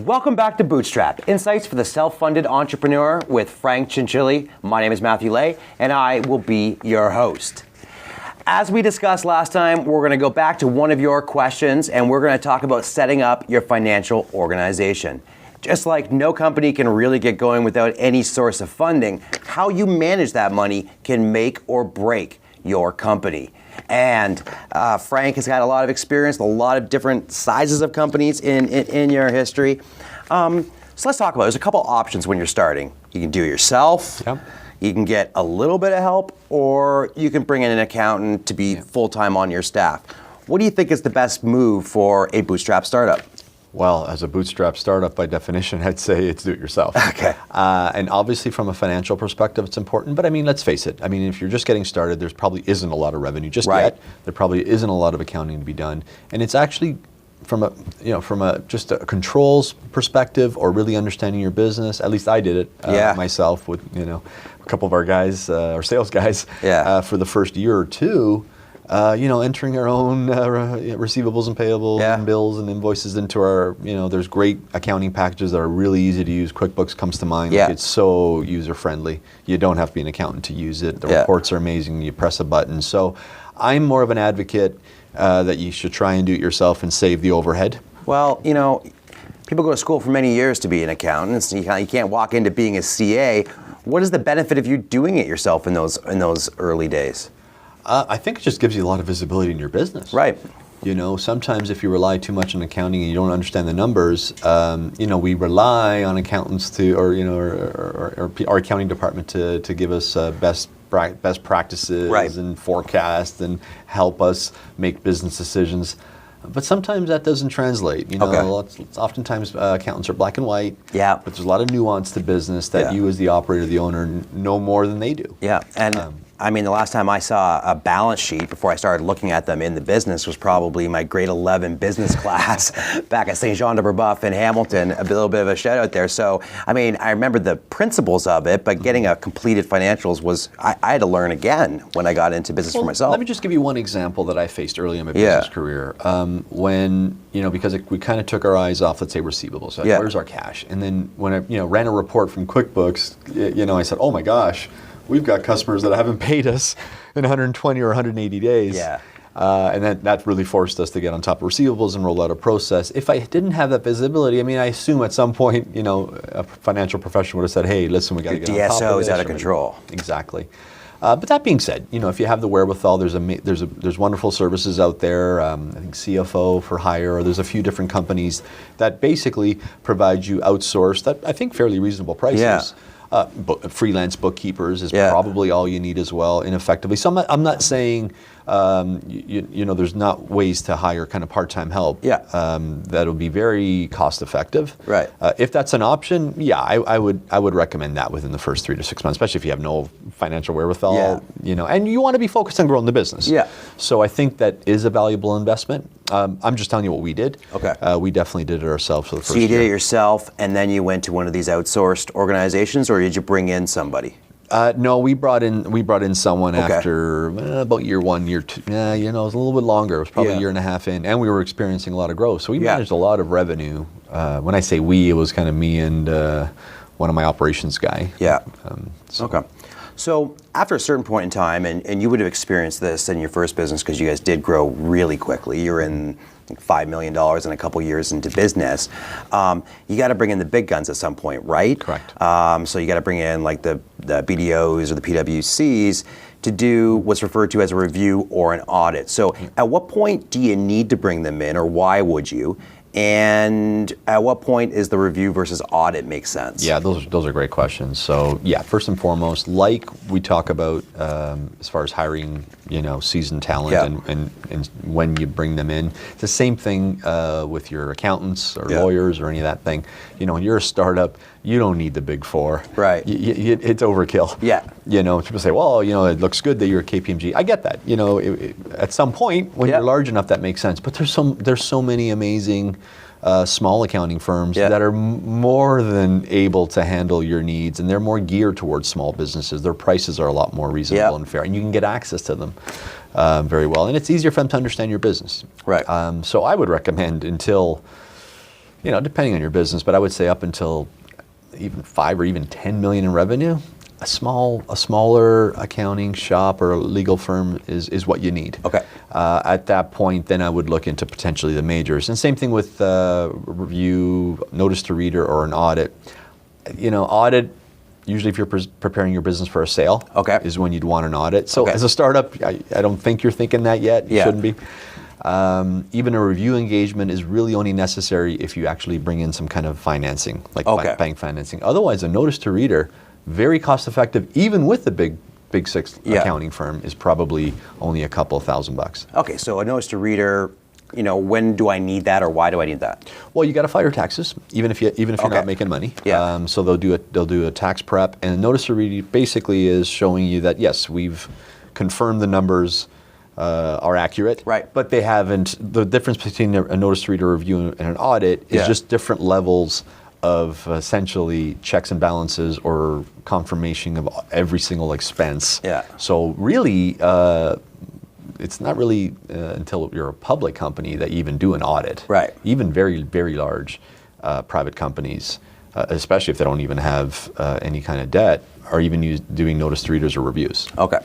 Welcome back to Bootstrap, Insights for the Self-Funded Entrepreneur with Frank Cianciulli. My name is Matthew Lay, and I will be your host. As we discussed last time, we're going to go back to one of your questions, and we're going to talk about setting up your financial organization. Just like no company can really get going without any source of funding, how you manage that money can make or break your company. And Frank has got a lot of experience, a lot of different sizes of companies in your history. So let's talk about it. There's a couple options when you're starting. You can do it yourself. Yep. You can get a little bit of help, or you can bring in an accountant to be full-time on your staff. What do you think is the best move for a bootstrap startup? Well, as a bootstrap startup, by definition, I'd say it's do it yourself. Okay. And obviously from a financial perspective, it's important. But I mean, let's face it. I mean, if you're just getting started, there's probably isn't a lot of revenue just yet. There probably isn't a lot of accounting to be done. And it's actually from a just a controls perspective or really understanding your business. At least I did it myself with, a couple of our guys, our sales guys, for the first year or two. Entering our own receivables and payables and bills and invoices into our, there's great accounting packages that are really easy to use. QuickBooks comes to mind. Like it's so user-friendly. You don't have to be an accountant to use it. The reports are amazing. You press a button. So I'm more of an advocate that you should try and do it yourself and save the overhead. Well, people go to school for many years to be an accountant. So you can't walk into being a CA. What is the benefit of you doing it yourself in those early days? I think it just gives you a lot of visibility in your business. Right. Sometimes if you rely too much on accounting and you don't understand the numbers, we rely on accountants or our accounting department to give us best practices and forecast and help us make business decisions. But sometimes that doesn't translate. Oftentimes accountants are black and white. Yeah. But there's a lot of nuance to business that you as the operator, the owner, know more than they do. Yeah. And the last time I saw a balance sheet before I started looking at them in the business was probably my grade 11 business class back at St. Jean de Brebeuf in Hamilton. A little bit of a shout out there. So, I remember the principles of it, but getting a completed financials was, I had to learn again when I got into business for myself. Let me just give you one example that I faced early in my business career. When, because we kind of took our eyes off, let's say, receivables. Like, where's our cash? And then when I, ran a report from QuickBooks, I said, oh my gosh, we've got customers that haven't paid us in 120 or 180 days. Yeah. And that really forced us to get on top of receivables and roll out a process. If I didn't have that visibility, I assume at some point, a financial professional would have said, hey, listen, we got to get on top of this. DSO is out of control. Exactly. But that being said, if you have the wherewithal, there's wonderful services out there. I think CFO for hire, or there's a few different companies that basically provide you outsourced at, I think, fairly reasonable prices. Yeah. Freelance bookkeepers is probably all you need as well, ineffectively. So I'm not saying there's not ways to hire kind of part-time help. Yeah. That'll be very cost-effective. Right. If that's an option, I would recommend that within the first 3 to 6 months, especially if you have no financial wherewithal. Yeah. And you want to be focused on growing the business. Yeah. So I think that is a valuable investment. I'm just telling you what we did. Okay. We definitely did it ourselves for the first year. So you did it yourself, and then you went to one of these outsourced organizations, or did you bring in somebody? No, we brought in someone after about year 1, year 2. It was a little bit longer. It was probably a year and a half in, and we were experiencing a lot of growth. So we managed a lot of revenue. When I say we, it was kind of me and one of my operations guy. Yeah. Okay. So after a certain point in time, and you would have experienced this in your first business because you guys did grow really quickly. You were in $5 million in a couple years into business. You got to bring in the big guns at some point, right? Correct. So you got to bring in like the BDOs or the PwCs to do what's referred to as a review or an audit. So at what point do you need to bring them in, or why would you? And at what point is the review versus audit make sense? Yeah, those are great questions. So first and foremost, like we talk about as far as hiring, seasoned talent and when you bring them in, it's the same thing with your accountants or lawyers or any of that thing. When you're a startup, you don't need the big four. Right. It's overkill. Yeah. People say, well, it looks good that you're a KPMG. I get that. At some point when you're large enough, that makes sense. But there's so many amazing small accounting firms that are more than able to handle your needs, and they're more geared towards small businesses. Their prices are a lot more reasonable and fair, and you can get access to them very well. And it's easier for them to understand your business. Right. So I would recommend until depending on your business, but I would say up until even 5 or even 10 million in revenue, a smaller accounting shop or a legal firm is what you need. Okay. At that point, then I would look into potentially the majors. And same thing with review, notice to reader, or an audit. Audit, usually if you're preparing your business for a sale, okay, is when you'd want an audit. So as a startup, I don't think you're thinking that yet. You shouldn't be. Even a review engagement is really only necessary if you actually bring in some kind of financing, like bank financing. Otherwise, a notice to reader, very cost effective, even with the big six accounting firm, is probably only a couple $1,000. Okay, so a notice to reader, when do I need that, or why do I need that? Well, you got to file your taxes, even if you're not making money. Yeah. So they'll do a tax prep, and a notice to reader basically is showing you that yes, we've confirmed the numbers are accurate. Right. But they haven't. The difference between a notice to reader review and an audit is just different levels of essentially checks and balances or confirmation of every single expense. Yeah. So really, it's not really until you're a public company that you even do an audit. Right. Even very, very large private companies, especially if they don't even have any kind of debt, are even doing notice to readers or reviews. Okay.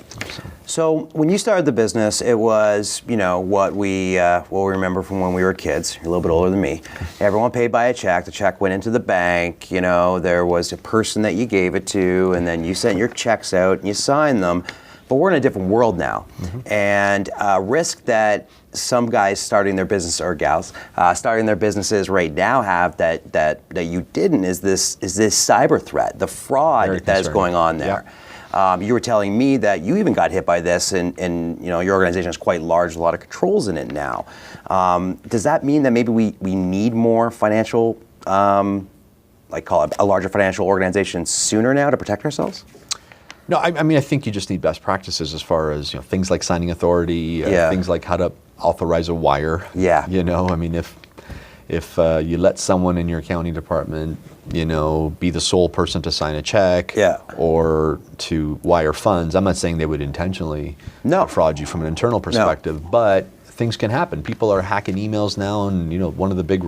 So when you started the business, it was, what we remember from when we were kids. You're a little bit older than me. Everyone paid by a check. The check went into the bank. There was a person that you gave it to, and then you sent your checks out and you signed them. But we're in a different world now. Mm-hmm. And risk that some guys starting their business, or gals starting their businesses right now have that you didn't is this cyber threat, the fraud that is going on there. Yeah. You were telling me that you even got hit by this, and your organization is quite large, a lot of controls in it now. Does that mean that maybe we need more financial, call it a larger financial organization sooner now to protect ourselves? No, I mean, I think you just need best practices as far as things like signing authority, things like how to authorize a wire. Yeah. I mean, if you let someone in your accounting department, be the sole person to sign a check, or to wire funds, I'm not saying they would intentionally defraud you from an internal perspective, but things can happen. People are hacking emails now, and one of the big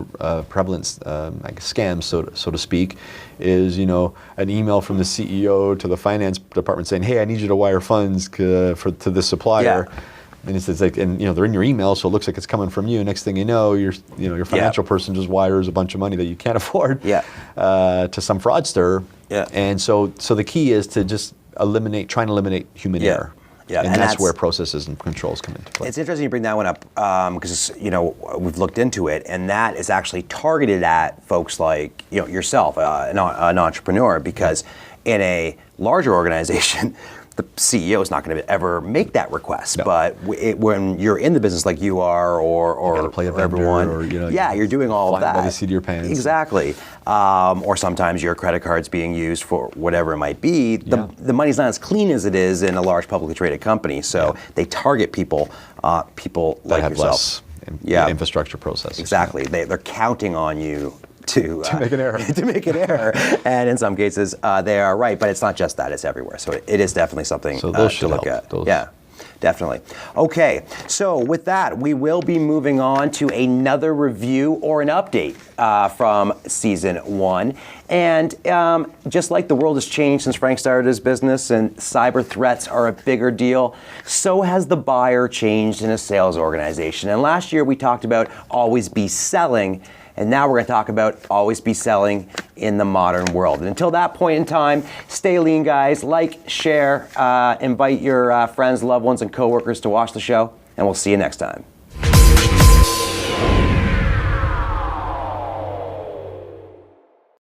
prevalent scams, so to speak, is an email from the CEO to the finance department saying, "Hey, I need you to wire funds to this supplier." Yeah. And it says they're in your email, so it looks like it's coming from you. Next thing you know, your financial person just wires a bunch of money that you can't afford to some fraudster. Yeah. And so the key is to just try and eliminate human error. Yeah, and that's where processes and controls come into play. It's interesting you bring that one up because we've looked into it, and that is actually targeted at folks like yourself, an entrepreneur, because in a larger organization, the CEO is not going to ever make that request. No. But when you're in the business like you are, or you gotta play a vendor, everyone, or you're doing all of that. By the seat of your pants. Exactly. Or sometimes your credit card's being used for whatever it might be. The money's not as clean as it is in a large publicly traded company. So they target people like have yourself. Less infrastructure processes. Exactly. They're counting on you to make an error. To make an error. And in some cases, they are right. But it's not just that. It's everywhere. So it is definitely something to look at. Yeah. Definitely. Okay, so with that, we will be moving on to another review or an update from season 1. And just like the world has changed since Frank started his business and cyber threats are a bigger deal, so has the buyer changed in a sales organization. And last year we talked about always be selling. And now we're going to talk about always be selling in the modern world. And until that point in time, stay lean, guys. Like, share, invite your friends, loved ones, and coworkers to watch the show, and we'll see you next time.